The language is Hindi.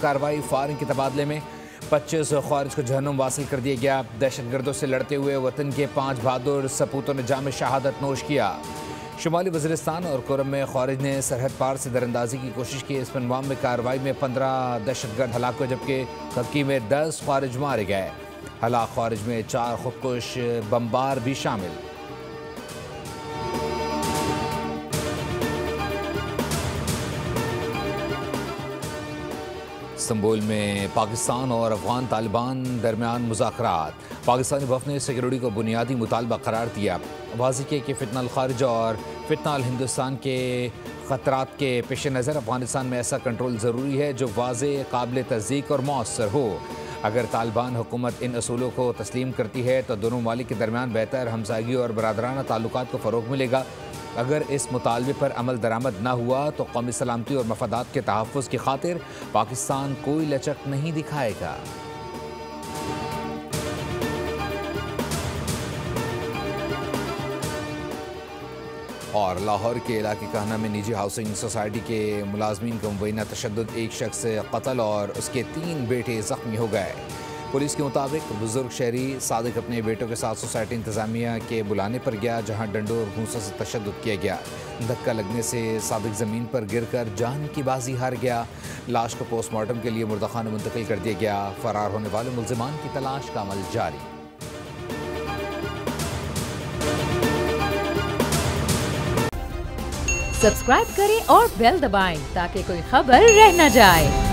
कार्रवाई फायरिंग के तबादले में 25 ख्वारिज को जहन्नुम वासिल कर दिया गया। दहशतगर्दों से लड़ते हुए वतन के 5 बहादुर सपूतों ने जाम शहादत नोश किया। शुमाली वज़ीरिस्तान और कोरम में ख्वारिज ने सरहद पार से दरअंदाजी की कोशिश की। इस पुलवामा में कार्रवाई में 15 दहशतगर्द हलाक हुए, जबकि कक्की में 10 ख्वारिज मारे गए। हलाक ख्वारिज में 4 खुदकुश बमबार भी शामिल। इस्तांबुल में पाकिस्तान और अफगान तालिबान दरमियान मुज़ाकरात। पाकिस्तानी वफ़द ने सिक्योरिटी को बुनियादी मुतालबा करार दिया। वाज़ेह किया कि फितना खारिज और फितना हिंदुस्तान के ख़तरात के पेश नज़र अफगानिस्तान में ऐसा कंट्रोल ज़रूरी है जो वाज़ेह, काबिल तस्दीक और मौसर हो। अगर तालिबान हुकूमत इन असूलों को तस्लीम करती है तो दोनों ममालिक के दरमियान बेहतर हमसायगी और बरादराना ताल्लुकात को फ़रोग़ मिलेगा। अगर इस मुतालबे पर अमल दरामद न हुआ तो कौमी सलामती और मफादात के तहफ़्फ़ुज़ की खातिर पाकिस्तान कोई लचक नहीं दिखाएगा। और लाहौर के इलाके कहना में निजी हाउसिंग सोसाइटी के मुलाजमीन को मुबैना तशद्दुद, एक शख्स कत्ल और उसके 3 बेटे ज़ख्मी हो गए। पुलिस के मुताबिक बुजुर्ग शहरी सादिक अपने बेटों के साथ सोसाइटी इंतजामिया के बुलाने पर गया, जहां डंडों और घूंसों से तशद्दुद किया गया। धक्का लगने से सादिक ज़मीन पर गिरकर जान की बाजी हार गया। लाश को पोस्टमार्टम के लिए मुर्दा में मुंतकिल कर दिया गया। फरार होने वाले मुल्ज़िमान की तलाश का अमल जारी। सब्सक्राइब करें और बेल दबाएं ताकि कोई खबर रह न जाए।